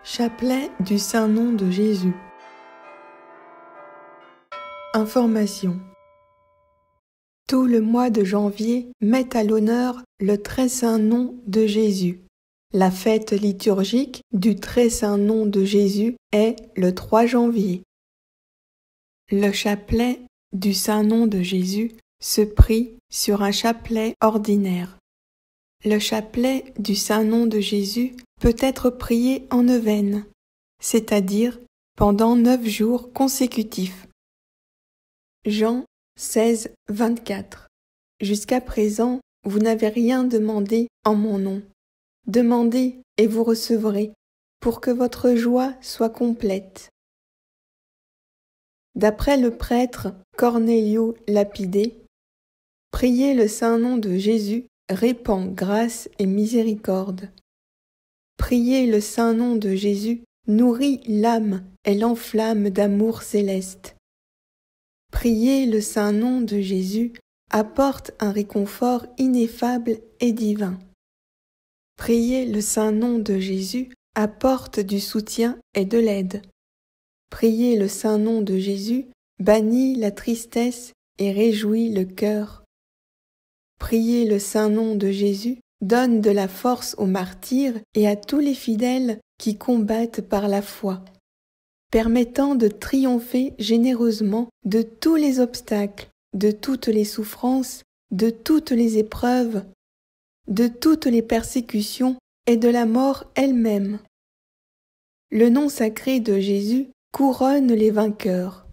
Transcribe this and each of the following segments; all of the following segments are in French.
Chapelet du Saint-Nom de Jésus. Information. Tout le mois de janvier met à l'honneur le très saint nom de Jésus. La fête liturgique du très saint nom de Jésus est le 3 janvier. Le chapelet du saint nom de Jésus se prie sur un chapelet ordinaire. Le chapelet du saint nom de Jésus peut être prié en neuvaine, c'est-à-dire pendant 9 jours consécutifs. Jean 16, 24. Jusqu'à présent, vous n'avez rien demandé en mon nom. Demandez et vous recevrez, pour que votre joie soit complète. D'après le prêtre Cornélio Lapidé, prier le saint nom de Jésus répand grâce et miséricorde. Prier le saint nom de Jésus nourrit l'âme et l'enflamme d'amour céleste. Prier le saint nom de Jésus apporte un réconfort ineffable et divin. Prier le saint nom de Jésus apporte du soutien et de l'aide. Prier le saint nom de Jésus bannit la tristesse et réjouit le cœur. Prier le saint nom de Jésus donne de la force aux martyrs et à tous les fidèles qui combattent par la foi, permettant de triompher généreusement de tous les obstacles, de toutes les souffrances, de toutes les épreuves, de toutes les persécutions et de la mort elle-même. Le nom sacré de Jésus couronne les vainqueurs.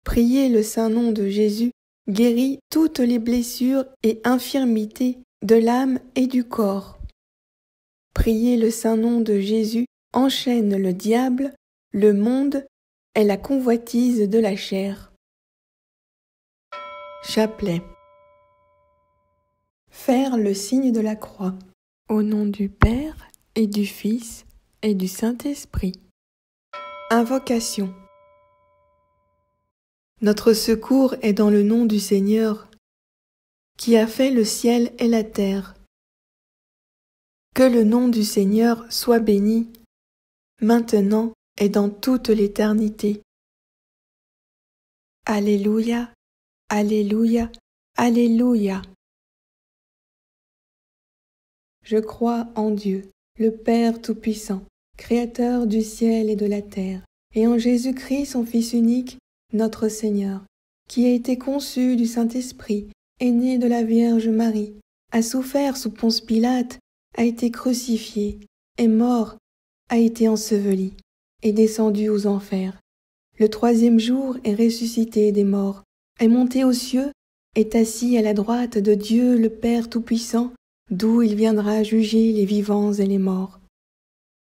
Prier le saint nom de Jésus guérit toutes les blessures et infirmités de l'âme et du corps. Prier le saint nom de Jésus enchaîne le diable, le monde et la convoitise de la chair. Chapelet. Faire le signe de la croix. Au nom du Père et du Fils et du Saint-Esprit. Invocation. Notre secours est dans le nom du Seigneur, qui a fait le ciel et la terre. Que le nom du Seigneur soit béni, maintenant et dans toute l'éternité. Alléluia, Alléluia, Alléluia. Je crois en Dieu, le Père Tout-Puissant, Créateur du ciel et de la terre, et en Jésus-Christ, son Fils unique, notre Seigneur, qui a été conçu du Saint-Esprit, est né de la Vierge Marie, a souffert sous Ponce Pilate, a été crucifié, est mort, a été enseveli, est descendu aux enfers. Le 3e jour est ressuscité des morts, est monté aux cieux, est assis à la droite de Dieu le Père Tout-Puissant, d'où il viendra juger les vivants et les morts.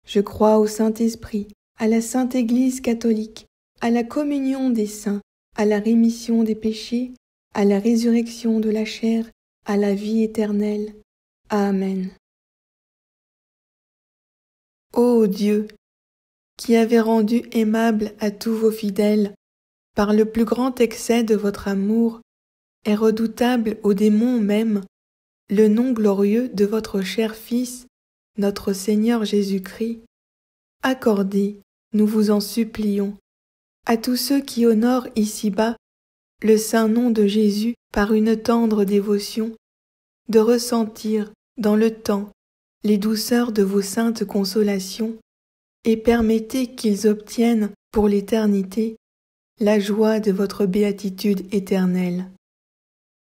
Je crois au Saint-Esprit, à la Sainte Église catholique, à la communion des saints, à la rémission des péchés, à la résurrection de la chair, à la vie éternelle. Amen. Ô Dieu, qui avez rendu aimable à tous vos fidèles, par le plus grand excès de votre amour, et redoutable aux démons même, le nom glorieux de votre cher Fils, notre Seigneur Jésus-Christ, accordez, nous vous en supplions, à tous ceux qui honorent ici-bas le saint nom de Jésus par une tendre dévotion, de ressentir dans le temps les douceurs de vos saintes consolations, et permettez qu'ils obtiennent pour l'éternité la joie de votre béatitude éternelle.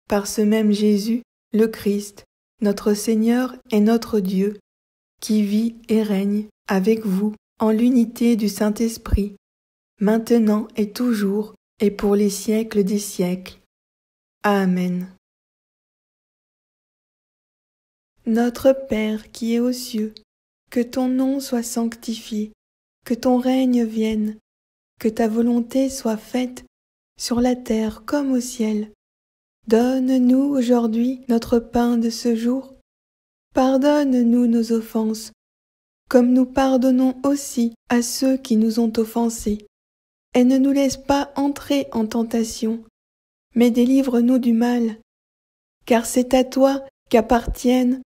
Par ce même Jésus, le Christ, notre Seigneur et notre Dieu, qui vit et règne avec vous en l'unité du Saint-Esprit, maintenant et toujours et pour les siècles des siècles. Amen. Notre Père qui es aux cieux, que ton nom soit sanctifié, que ton règne vienne, que ta volonté soit faite sur la terre comme au ciel. Donne-nous aujourd'hui notre pain de ce jour. Pardonne-nous nos offenses, comme nous pardonnons aussi à ceux qui nous ont offensés. Et ne nous laisse pas entrer en tentation, mais délivre-nous du mal. Car c'est à toi qu'appartiennent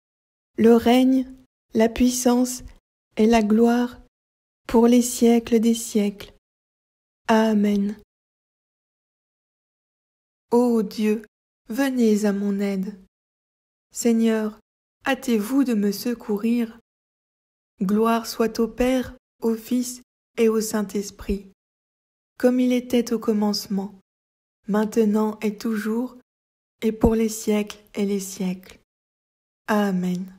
le règne, la puissance et la gloire pour les siècles des siècles. Amen. Ô Dieu, venez à mon aide. Seigneur, hâtez-vous de me secourir. Gloire soit au Père, au Fils et au Saint-Esprit, comme il était au commencement, maintenant et toujours, et pour les siècles et les siècles. Amen.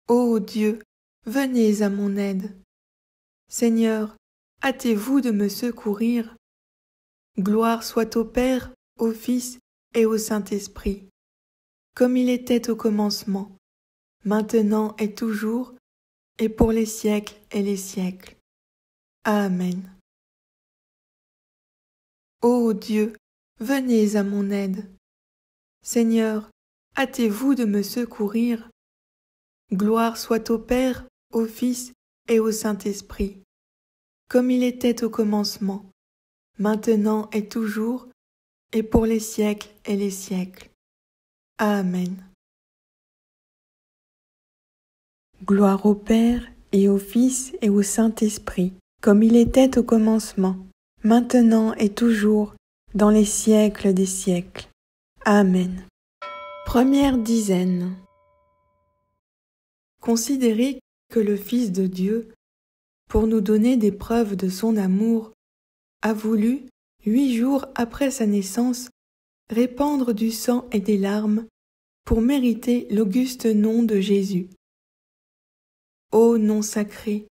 Ô Dieu, venez à mon aide. Seigneur, hâtez-vous de me secourir. Gloire soit au Père, au Fils et au Saint-Esprit, comme il était au commencement, maintenant et toujours, et pour les siècles et les siècles. Amen. Ô Dieu, venez à mon aide. Seigneur, hâtez-vous de me secourir. Gloire soit au Père, au Fils et au Saint-Esprit, comme il était au commencement, maintenant et toujours, et pour les siècles et les siècles. Amen. Gloire au Père et au Fils et au Saint-Esprit, comme il était au commencement, maintenant et toujours, dans les siècles des siècles. Amen. Première dizaine. Considérez que le Fils de Dieu, pour nous donner des preuves de son amour, a voulu, 8 jours après sa naissance, répandre du sang et des larmes pour mériter l'auguste nom de Jésus. Ô nom sacré,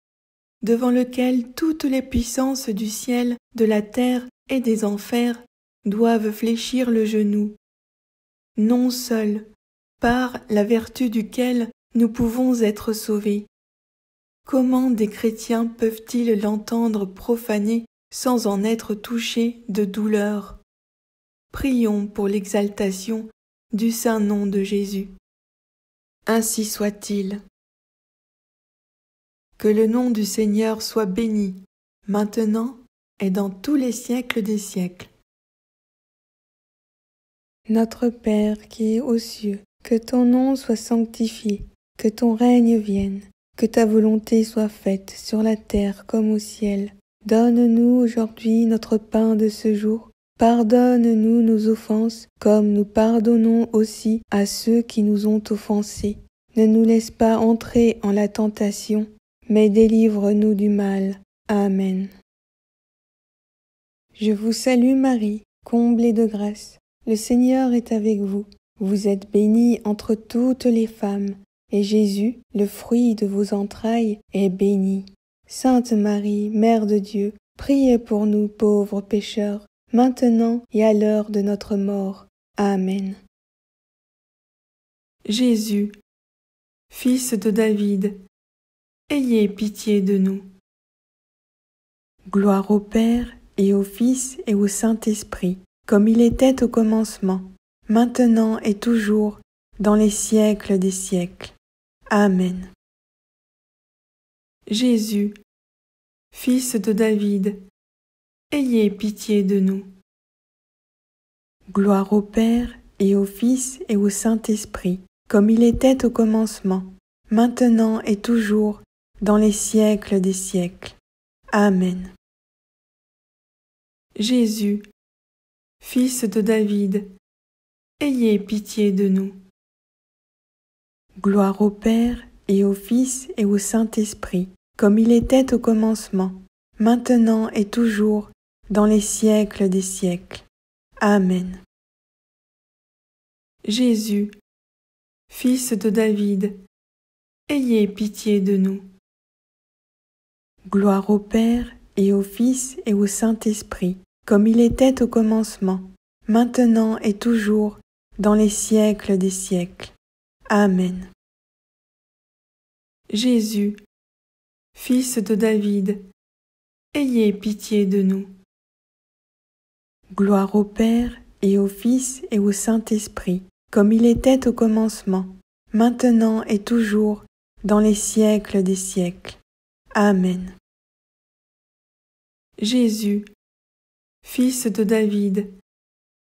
devant lequel toutes les puissances du ciel, de la terre et des enfers doivent fléchir le genou. Nom seul, par la vertu duquel nous pouvons être sauvés. Comment des chrétiens peuvent-ils l'entendre profaner sans en être touchés de douleur? Prions pour l'exaltation du saint nom de Jésus. Ainsi soit-il. Que le nom du Seigneur soit béni, maintenant et dans tous les siècles des siècles. Notre Père qui es aux cieux, que ton nom soit sanctifié, que ton règne vienne, que ta volonté soit faite sur la terre comme au ciel. Donne-nous aujourd'hui notre pain de ce jour. Pardonne-nous nos offenses, comme nous pardonnons aussi à ceux qui nous ont offensés. Ne nous laisse pas entrer en la tentation, mais délivre-nous du mal. Amen. Je vous salue Marie, comblée de grâce. Le Seigneur est avec vous. Vous êtes bénie entre toutes les femmes, et Jésus, le fruit de vos entrailles, est béni. Sainte Marie, Mère de Dieu, priez pour nous pauvres pécheurs, maintenant et à l'heure de notre mort. Amen. Jésus, Fils de David, ayez pitié de nous. Gloire au Père et au Fils et au Saint-Esprit, comme il était au commencement, maintenant et toujours, dans les siècles des siècles. Amen. Jésus, Fils de David, ayez pitié de nous. Gloire au Père et au Fils et au Saint-Esprit, comme il était au commencement, maintenant et toujours, dans les siècles des siècles. Amen. Jésus, Fils de David, ayez pitié de nous. Gloire au Père et au Fils et au Saint-Esprit, comme il était au commencement, maintenant et toujours, dans les siècles des siècles. Amen. Jésus, Fils de David, ayez pitié de nous. Gloire au Père et au Fils et au Saint-Esprit, comme il était au commencement, maintenant et toujours, dans les siècles des siècles. Amen. Jésus, Fils de David, ayez pitié de nous. Gloire au Père et au Fils et au Saint-Esprit, comme il était au commencement, maintenant et toujours, dans les siècles des siècles. Amen. Jésus, Fils de David,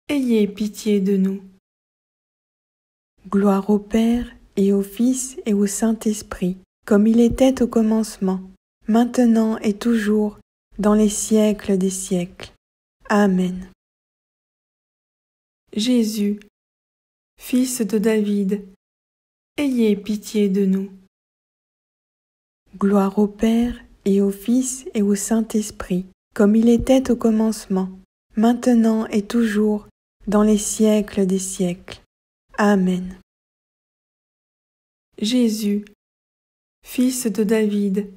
ayez pitié de nous. Gloire au Père et au Fils et au Saint-Esprit, comme il était au commencement, maintenant et toujours, dans les siècles des siècles. Amen. Jésus, Fils de David, ayez pitié de nous. Gloire au Père et au Fils et au Saint-Esprit, comme il était au commencement, maintenant et toujours, dans les siècles des siècles. Amen. Jésus, Fils de David,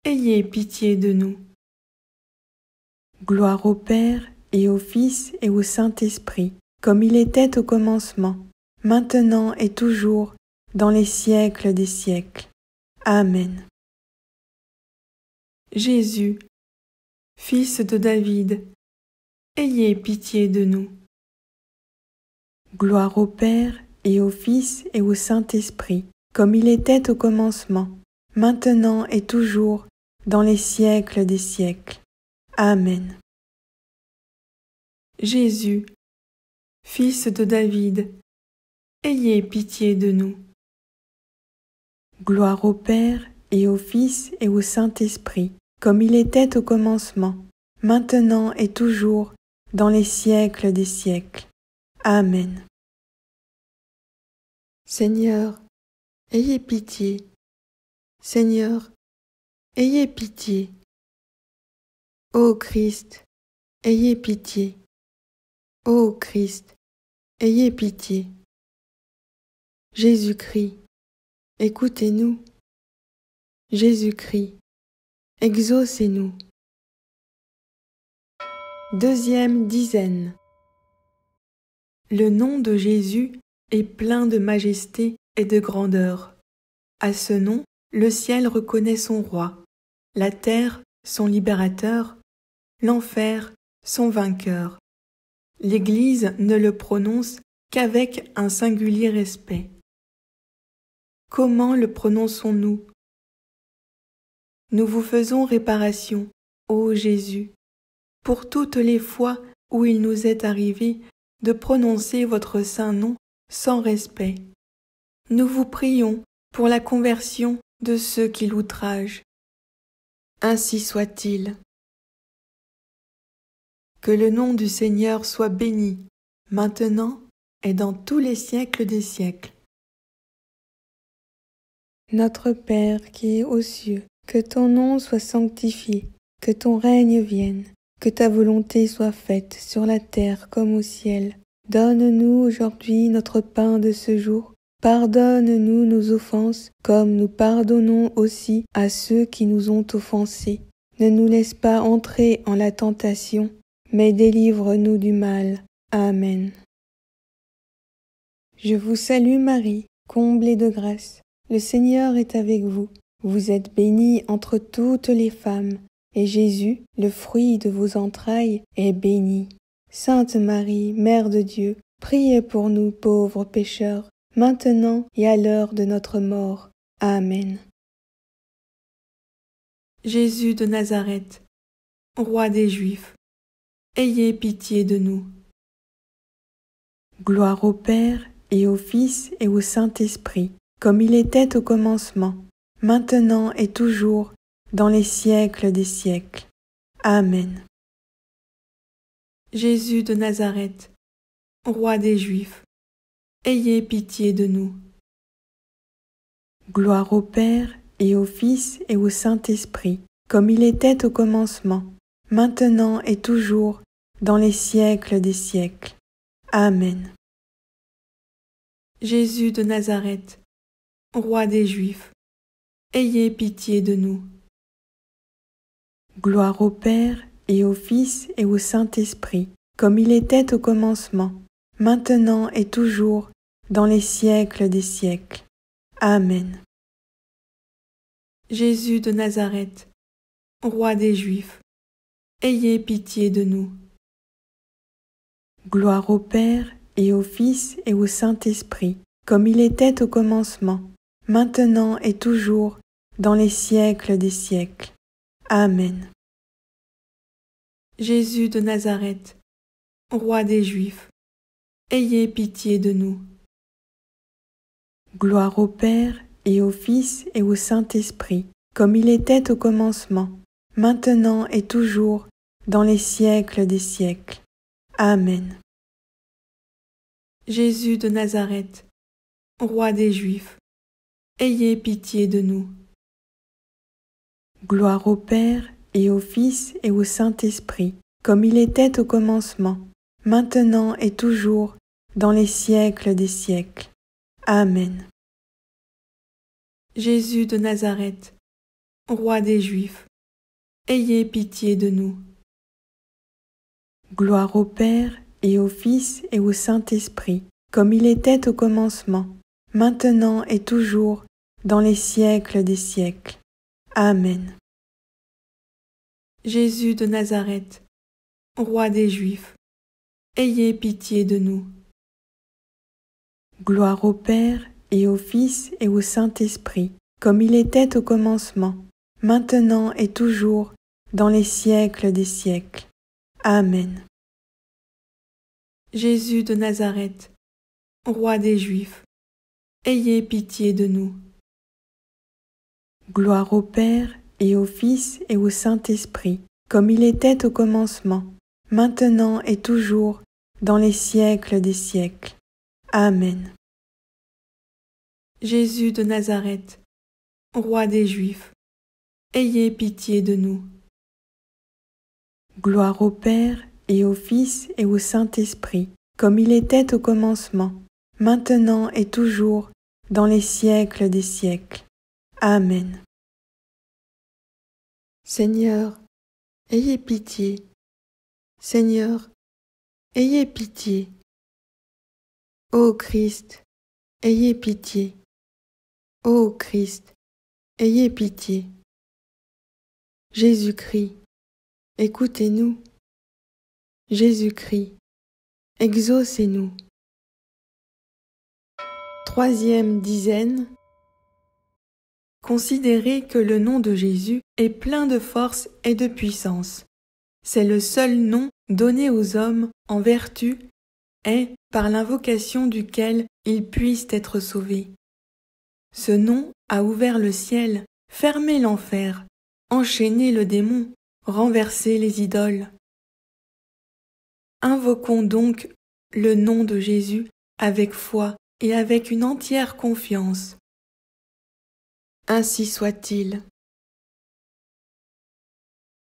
ayez pitié de nous. Gloire au Père et au Fils et au Saint-Esprit, comme il était au commencement, maintenant et toujours, dans les siècles des siècles. Amen. Jésus, Fils de David, ayez pitié de nous. Gloire au Père et au Fils et au Saint-Esprit, comme il était au commencement, maintenant et toujours, dans les siècles des siècles. Amen. Jésus, Fils de David, ayez pitié de nous. Gloire au Père et au Fils et au Saint-Esprit, comme il était au commencement, maintenant et toujours, dans les siècles des siècles. Amen. Seigneur, ayez pitié. Seigneur, ayez pitié. Ô Christ, ayez pitié. Ô Christ, ayez pitié. Jésus-Christ, écoutez-nous. Jésus-Christ, exaucez-nous. Deuxième dizaine. Le nom de Jésus est plein de majesté et de grandeur. À ce nom, le ciel reconnaît son roi, la terre son libérateur, l'enfer son vainqueur. L'Église ne le prononce qu'avec un singulier respect. Comment le prononçons-nous? Nous vous faisons réparation, ô Jésus, pour toutes les fois où il nous est arrivé de prononcer votre saint nom sans respect. Nous vous prions pour la conversion de ceux qui l'outragent. Ainsi soit-il. Que le nom du Seigneur soit béni, maintenant et dans tous les siècles des siècles. Notre Père qui es aux cieux, que ton nom soit sanctifié, que ton règne vienne, que ta volonté soit faite sur la terre comme au ciel. Donne-nous aujourd'hui notre pain de ce jour. Pardonne-nous nos offenses, comme nous pardonnons aussi à ceux qui nous ont offensés. Ne nous laisse pas entrer en la tentation, mais délivre-nous du mal. Amen. Je vous salue Marie, comblée de grâce. Le Seigneur est avec vous. Vous êtes bénie entre toutes les femmes, et Jésus, le fruit de vos entrailles, est béni. Sainte Marie, Mère de Dieu, priez pour nous pauvres pécheurs, maintenant et à l'heure de notre mort. Amen. Jésus de Nazareth, Roi des Juifs, ayez pitié de nous. Gloire au Père et au Fils et au Saint-Esprit, comme il était au commencement, maintenant et toujours, dans les siècles des siècles. Amen. Jésus de Nazareth, Roi des Juifs, ayez pitié de nous. Gloire au Père et au Fils et au Saint-Esprit, comme il était au commencement, maintenant et toujours, dans les siècles des siècles. Amen. Jésus de Nazareth, Roi des Juifs, ayez pitié de nous. Gloire au Père et au Fils et au Saint-Esprit, comme il était au commencement, maintenant et toujours, dans les siècles des siècles. Amen. Jésus de Nazareth, Roi des Juifs, ayez pitié de nous. Gloire au Père et au Fils et au Saint-Esprit, comme il était au commencement, maintenant et toujours, dans les siècles des siècles. Amen. Jésus de Nazareth, Roi des Juifs, ayez pitié de nous. Gloire au Père et au Fils et au Saint-Esprit, comme il était au commencement, maintenant et toujours, dans les siècles des siècles. Amen. Jésus de Nazareth, Roi des Juifs, ayez pitié de nous. Gloire au Père et au Fils et au Saint-Esprit, comme il était au commencement, maintenant et toujours, dans les siècles des siècles. Amen. Jésus de Nazareth, Roi des Juifs, ayez pitié de nous. Gloire au Père et au Fils et au Saint-Esprit, comme il était au commencement, maintenant et toujours, dans les siècles des siècles. Amen. Jésus de Nazareth, Roi des Juifs, ayez pitié de nous. Gloire au Père et au Fils et au Saint-Esprit, comme il était au commencement, maintenant et toujours, dans les siècles des siècles. Amen. Jésus de Nazareth, Roi des Juifs, ayez pitié de nous. Gloire au Père et au Fils et au Saint-Esprit, comme il était au commencement, maintenant et toujours, dans les siècles des siècles. Amen. Jésus de Nazareth, Roi des Juifs, ayez pitié de nous. Gloire au Père et au Fils et au Saint-Esprit, comme il était au commencement, maintenant et toujours, dans les siècles des siècles. Amen. Seigneur, ayez pitié. Seigneur, ayez pitié. Ô Christ, ayez pitié. Ô Christ, ayez pitié. Jésus-Christ, écoutez-nous. Jésus-Christ, exaucez-nous. Troisième dizaine. Considérez que le nom de Jésus est plein de force et de puissance. C'est le seul nom donné aux hommes en vertu et par l'invocation duquel ils puissent être sauvés. Ce nom a ouvert le ciel, fermé l'enfer, enchaîné le démon, renversé les idoles. Invoquons donc le nom de Jésus avec foi et avec une entière confiance. Ainsi soit-il.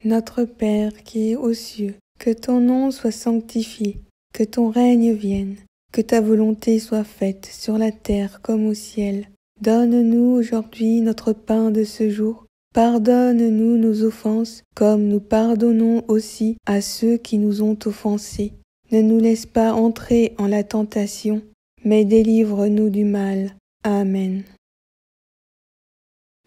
Notre Père qui es aux cieux, que ton nom soit sanctifié, que ton règne vienne, que ta volonté soit faite sur la terre comme au ciel. Donne-nous aujourd'hui notre pain de ce jour. Pardonne-nous nos offenses, comme nous pardonnons aussi à ceux qui nous ont offensés. Ne nous laisse pas entrer en la tentation, mais délivre-nous du mal. Amen.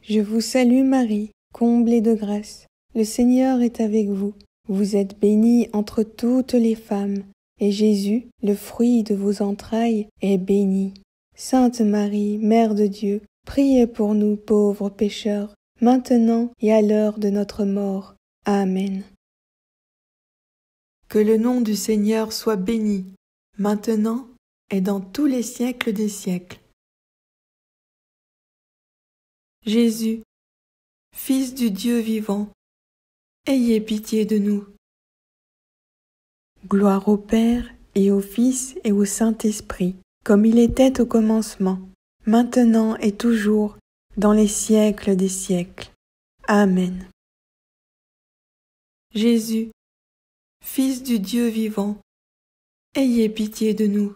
Je vous salue Marie, comblée de grâce. Le Seigneur est avec vous. Vous êtes bénie entre toutes les femmes, et Jésus, le fruit de vos entrailles, est béni. Sainte Marie, Mère de Dieu, priez pour nous pauvres pécheurs, maintenant et à l'heure de notre mort. Amen. Que le nom du Seigneur soit béni, maintenant et dans tous les siècles des siècles. Jésus, Fils du Dieu vivant, ayez pitié de nous. Gloire au Père et au Fils et au Saint-Esprit, comme il était au commencement, maintenant et toujours, dans les siècles des siècles. Amen. Jésus, Fils du Dieu vivant, ayez pitié de nous.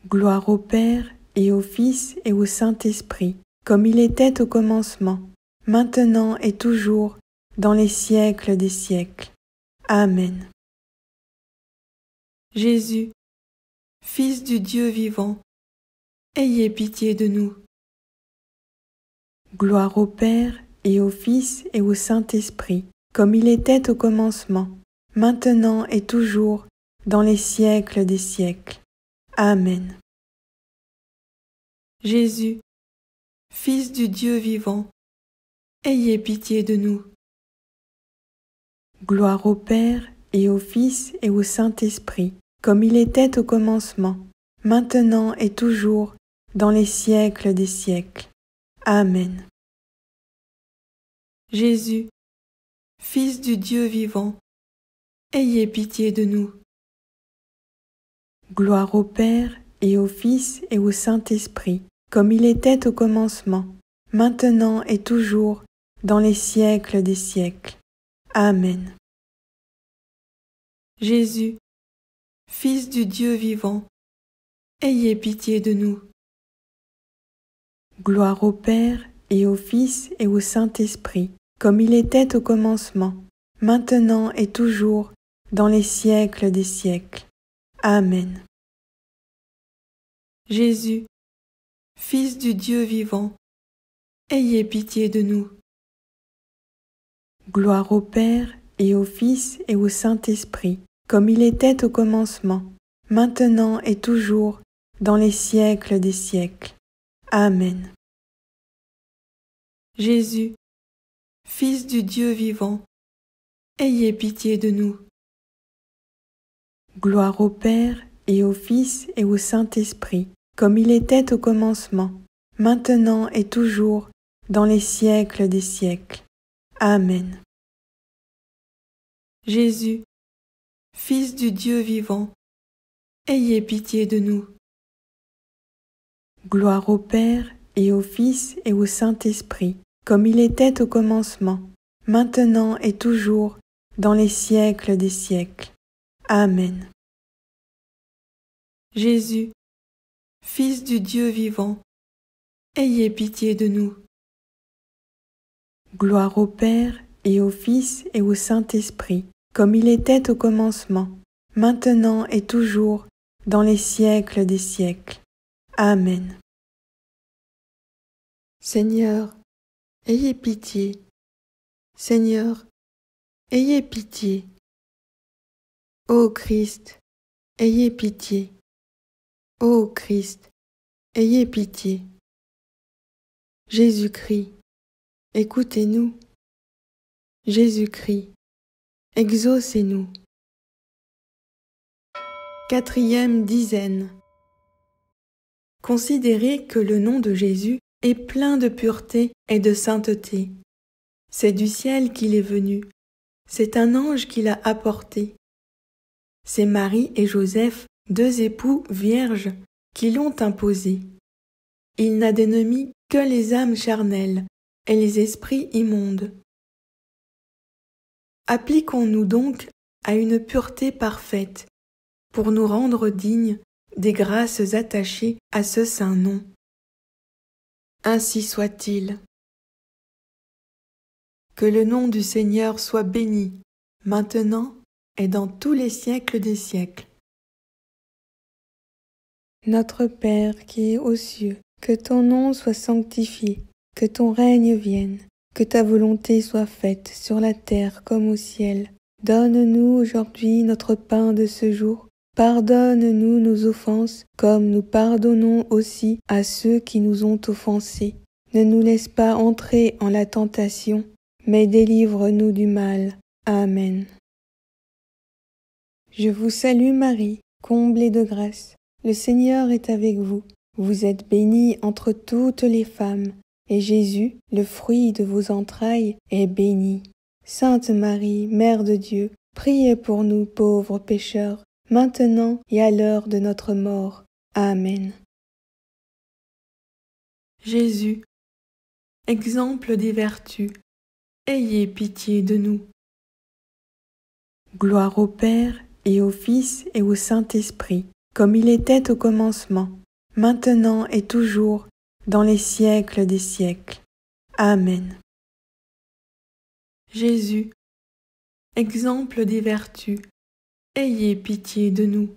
Gloire au Père et au Fils et au Saint-Esprit, comme il était au commencement, maintenant et toujours, dans les siècles des siècles. Amen. Jésus, Fils du Dieu vivant, ayez pitié de nous. Gloire au Père et au Fils et au Saint-Esprit, comme il était au commencement, maintenant et toujours, dans les siècles des siècles. Amen. Jésus, Fils du Dieu vivant, ayez pitié de nous. Gloire au Père et au Fils et au Saint-Esprit, comme il était au commencement, maintenant et toujours, dans les siècles des siècles. Amen. Jésus, Fils du Dieu vivant, ayez pitié de nous. Gloire au Père et au Fils et au Saint-Esprit, comme il était au commencement, maintenant et toujours, dans les siècles des siècles. Amen. Jésus, Fils du Dieu vivant, ayez pitié de nous. Gloire au Père et au Fils et au Saint-Esprit, comme il était au commencement, maintenant et toujours, dans les siècles des siècles. Amen. Jésus, Fils du Dieu vivant, ayez pitié de nous. Gloire au Père et au Fils et au Saint-Esprit, comme il était au commencement, maintenant et toujours, dans les siècles des siècles. Amen. Jésus, Fils du Dieu vivant, ayez pitié de nous. Gloire au Père et au Fils et au Saint-Esprit, comme il était au commencement, maintenant et toujours, dans les siècles des siècles. Amen. Jésus, Fils du Dieu vivant, ayez pitié de nous. Gloire au Père et au Fils et au Saint-Esprit, comme il était au commencement, maintenant et toujours, dans les siècles des siècles. Amen. Jésus, Fils du Dieu vivant, ayez pitié de nous. Gloire au Père et au Fils et au Saint-Esprit, comme il était au commencement, maintenant et toujours, dans les siècles des siècles. Amen. Seigneur, ayez pitié. Seigneur, ayez pitié. Ô Christ, ayez pitié. Ô Christ, ayez pitié. Jésus-Christ, écoutez-nous. Jésus-Christ, exaucez-nous. Quatrième dizaine. Considérez que le nom de Jésus est plein de pureté et de sainteté. C'est du ciel qu'il est venu. C'est un ange qui l'a apporté. C'est Marie et Joseph, deux époux vierges, qui l'ont imposé. Il n'a d'ennemis que les âmes charnelles et les esprits immondes. Appliquons-nous donc à une pureté parfaite, pour nous rendre dignes des grâces attachées à ce saint nom. Ainsi soit-il. Que le nom du Seigneur soit béni, maintenant et dans tous les siècles des siècles. Notre Père qui es aux cieux, que ton nom soit sanctifié, que ton règne vienne, que ta volonté soit faite sur la terre comme au ciel. Donne-nous aujourd'hui notre pain de ce jour. Pardonne-nous nos offenses, comme nous pardonnons aussi à ceux qui nous ont offensés. Ne nous laisse pas entrer en la tentation, mais délivre-nous du mal. Amen. Je vous salue Marie, comblée de grâce. Le Seigneur est avec vous. Vous êtes bénie entre toutes les femmes, et Jésus, le fruit de vos entrailles, est béni. Sainte Marie, Mère de Dieu, priez pour nous pauvres pécheurs, maintenant et à l'heure de notre mort. Amen. Jésus, exemple des vertus, ayez pitié de nous. Gloire au Père et au Fils et au Saint-Esprit, comme il était au commencement, maintenant et toujours, dans les siècles des siècles. Amen. Jésus, exemple des vertus, ayez pitié de nous.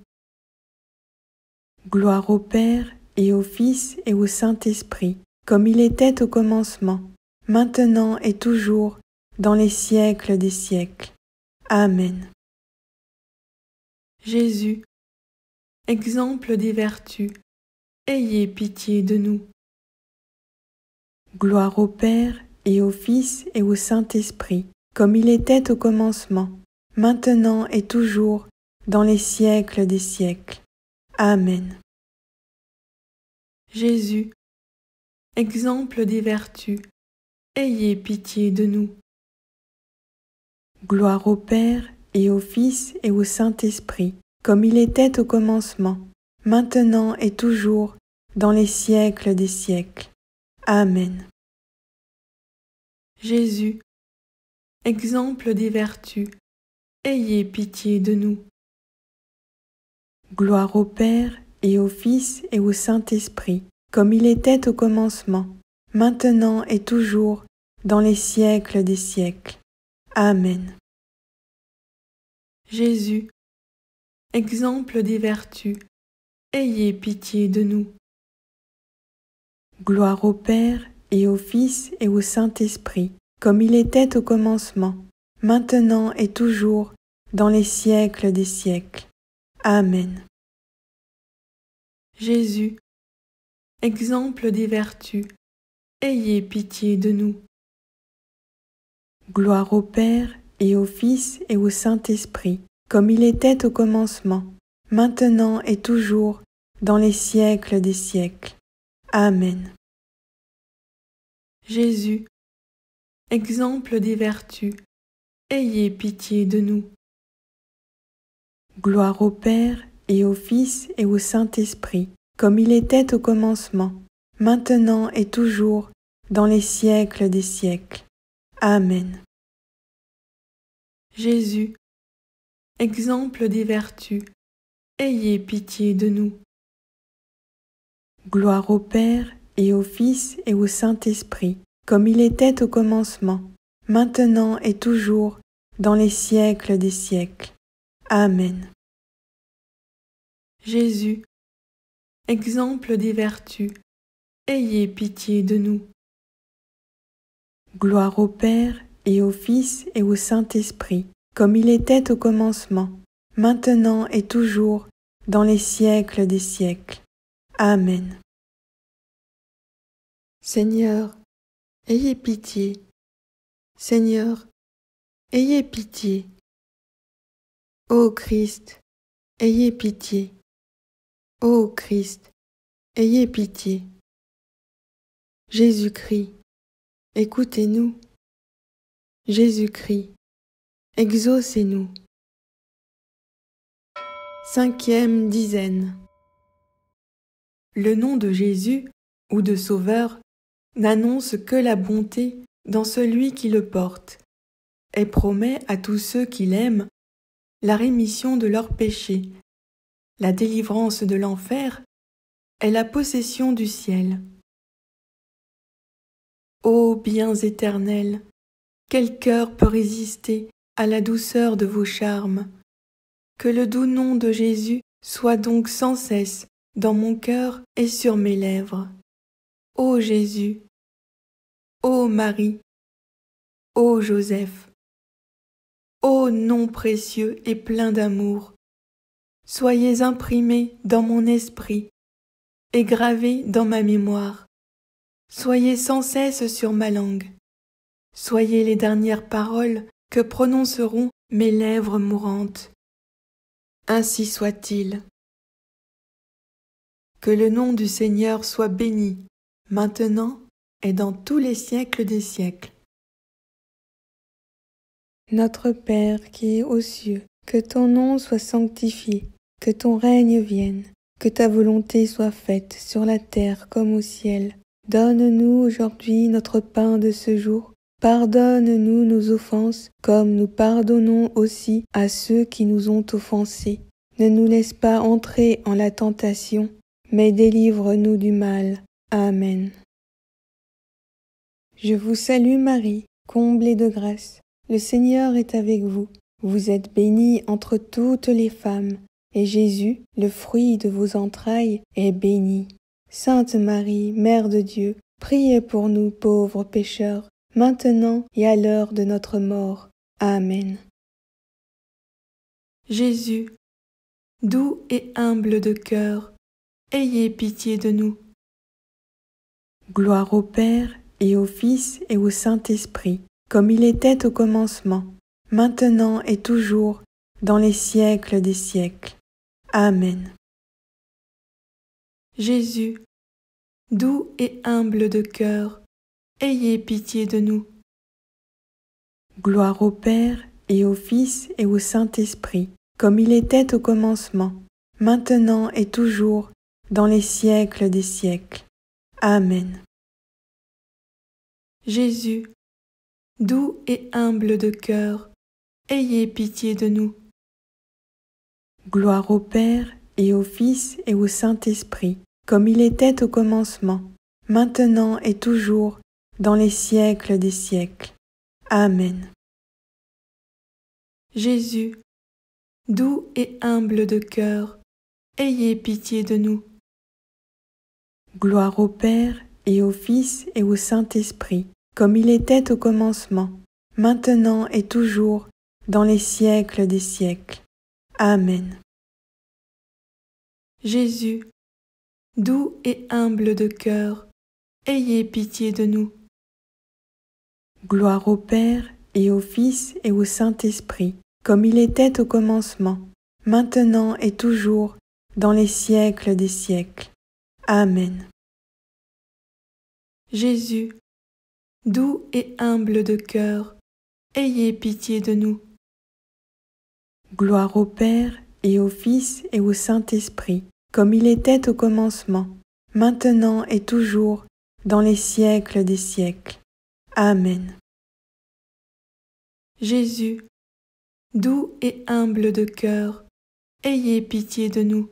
Gloire au Père et au Fils et au Saint-Esprit, comme il était au commencement, maintenant et toujours, dans les siècles des siècles. Amen. Jésus, exemple des vertus, ayez pitié de nous. Gloire au Père et au Fils et au Saint-Esprit, comme il était au commencement, maintenant et toujours, dans les siècles des siècles. Amen. Jésus, exemple des vertus, ayez pitié de nous. Gloire au Père et au Fils et au Saint-Esprit, comme il était au commencement, maintenant et toujours, dans les siècles des siècles. Amen. Jésus, exemple des vertus, ayez pitié de nous. Gloire au Père et au Fils et au Saint-Esprit, comme il était au commencement, maintenant et toujours, dans les siècles des siècles. Amen. Jésus, exemple des vertus, ayez pitié de nous. Gloire au Père et au Fils et au Saint-Esprit, comme il était au commencement, maintenant et toujours, dans les siècles des siècles. Amen. Jésus, exemple des vertus, ayez pitié de nous. Gloire au Père et au Fils et au Saint-Esprit, comme il était au commencement, maintenant et toujours, dans les siècles des siècles. Amen. Jésus, exemple des vertus, ayez pitié de nous. Gloire au Père et au Fils et au Saint-Esprit, comme il était au commencement, maintenant et toujours, dans les siècles des siècles. Amen. Jésus, exemple des vertus, ayez pitié de nous. Gloire au Père et au Fils et au Saint-Esprit, comme il était au commencement, maintenant et toujours, dans les siècles des siècles. Amen. Jésus, exemple des vertus, ayez pitié de nous. Gloire au Père et au Fils et au Saint-Esprit, comme il était au commencement, maintenant et toujours, dans les siècles des siècles. Amen. Seigneur, ayez pitié. Seigneur, ayez pitié. Ô Christ, ayez pitié. Ô Christ, ayez pitié. Jésus-Christ, écoutez-nous. Jésus-Christ, exaucez-nous. 5e dizaine. Le nom de Jésus, ou de Sauveur, n'annonce que la bonté dans celui qui le porte, et promet à tous ceux qui l'aiment la rémission de leurs péchés, la délivrance de l'enfer et la possession du ciel. Ô biens éternels, quel cœur peut résister à la douceur de vos charmes? Que le doux nom de Jésus soit donc sans cesse dans mon cœur et sur mes lèvres. Ô Jésus, ô Marie, ô Joseph, ô nom précieux et plein d'amour, soyez imprimés dans mon esprit et gravés dans ma mémoire. Soyez sans cesse sur ma langue. Soyez les dernières paroles que prononceront mes lèvres mourantes. Ainsi soit-il. Que le nom du Seigneur soit béni, maintenant et dans tous les siècles des siècles. Notre Père qui es aux cieux, que ton nom soit sanctifié, que ton règne vienne, que ta volonté soit faite sur la terre comme au ciel. Donne-nous aujourd'hui notre pain de ce jour. Pardonne-nous nos offenses, comme nous pardonnons aussi à ceux qui nous ont offensés. Ne nous laisse pas entrer en la tentation, mais délivre-nous du mal. Amen. Je vous salue Marie, comblée de grâce. Le Seigneur est avec vous. Vous êtes bénie entre toutes les femmes, et Jésus, le fruit de vos entrailles, est béni. Sainte Marie, Mère de Dieu, priez pour nous pauvres pécheurs, maintenant et à l'heure de notre mort. Amen. Jésus, doux et humble de cœur, ayez pitié de nous. Gloire au Père et au Fils et au Saint-Esprit, comme il était au commencement, maintenant et toujours, dans les siècles des siècles. Amen. Jésus, doux et humble de cœur, ayez pitié de nous. Gloire au Père et au Fils et au Saint-Esprit, comme il était au commencement, maintenant et toujours, dans les siècles des siècles. Amen. Jésus, doux et humble de cœur, ayez pitié de nous. Gloire au Père et au Fils et au Saint-Esprit, comme il était au commencement, maintenant et toujours, dans les siècles des siècles. Amen. Jésus, doux et humble de cœur, ayez pitié de nous. Gloire au Père et au Fils et au Saint-Esprit, comme il était au commencement, maintenant et toujours, dans les siècles des siècles. Amen. Jésus, doux et humble de cœur, ayez pitié de nous. Gloire au Père et au Fils et au Saint-Esprit, comme il était au commencement, maintenant et toujours, dans les siècles des siècles. Amen. Jésus, doux et humble de cœur, ayez pitié de nous. Gloire au Père et au Fils et au Saint-Esprit, comme il était au commencement, maintenant et toujours, dans les siècles des siècles. Amen. Jésus, doux et humble de cœur, ayez pitié de nous.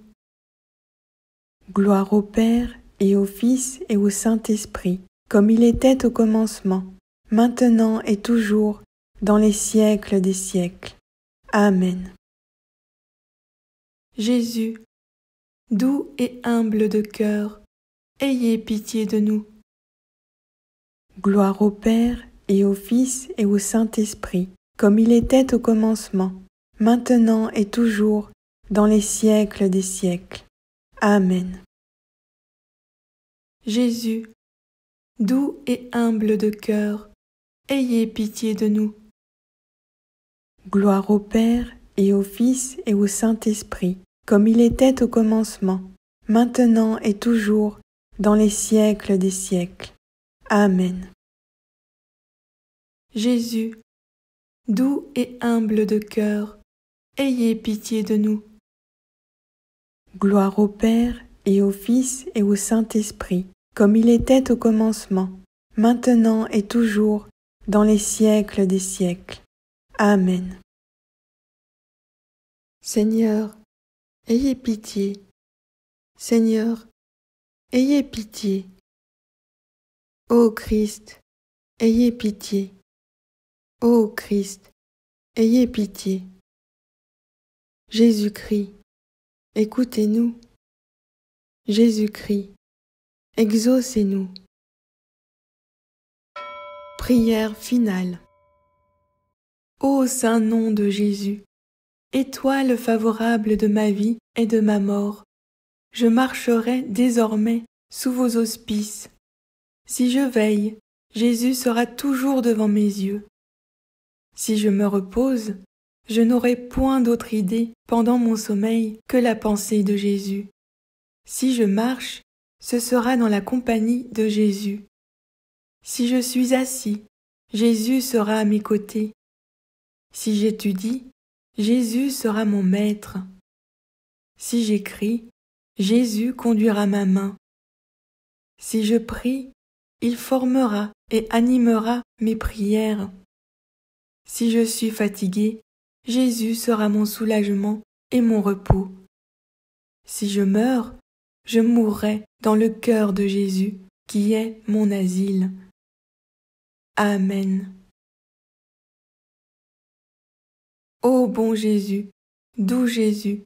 Gloire au Père et au Fils et au Saint-Esprit, comme il était au commencement, maintenant et toujours, dans les siècles des siècles. Amen. Jésus, doux et humble de cœur, ayez pitié de nous. Gloire au Père et au Fils et au Saint-Esprit, comme il était au commencement, maintenant et toujours, dans les siècles des siècles. Amen. Jésus, doux et humble de cœur, ayez pitié de nous. Gloire au Père et au Fils et au Saint-Esprit, comme il était au commencement, maintenant et toujours, dans les siècles des siècles. Amen. Jésus, doux et humble de cœur, ayez pitié de nous. Gloire au Père et au Fils et au Saint-Esprit, comme il était au commencement, maintenant et toujours, dans les siècles des siècles. Amen. Seigneur, ayez pitié. Seigneur, ayez pitié. Ô Christ, ayez pitié. Ô Christ, ayez pitié. Jésus-Christ, écoutez-nous. Jésus-Christ, exaucez-nous. Prière finale. Ô saint nom de Jésus, étoile favorable de ma vie et de ma mort, je marcherai désormais sous vos auspices. Si je veille, Jésus sera toujours devant mes yeux. Si je me repose, je n'aurai point d'autre idée pendant mon sommeil que la pensée de Jésus. Si je marche, ce sera dans la compagnie de Jésus. Si je suis assis, Jésus sera à mes côtés. Si j'étudie, Jésus sera mon maître. Si j'écris, Jésus conduira ma main. Si je prie, il formera et animera mes prières. Si je suis fatigué, Jésus sera mon soulagement et mon repos. Si je meurs, je mourrai dans le cœur de Jésus, qui est mon asile. Amen. Ô bon Jésus, doux Jésus,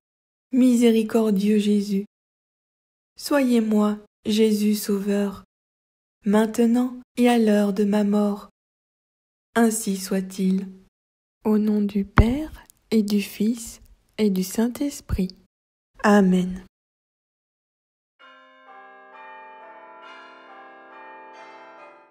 miséricordieux Jésus, soyez-moi, Jésus Sauveur, maintenant et à l'heure de ma mort. Ainsi soit-il. Au nom du Père et du Fils et du Saint-Esprit. Amen.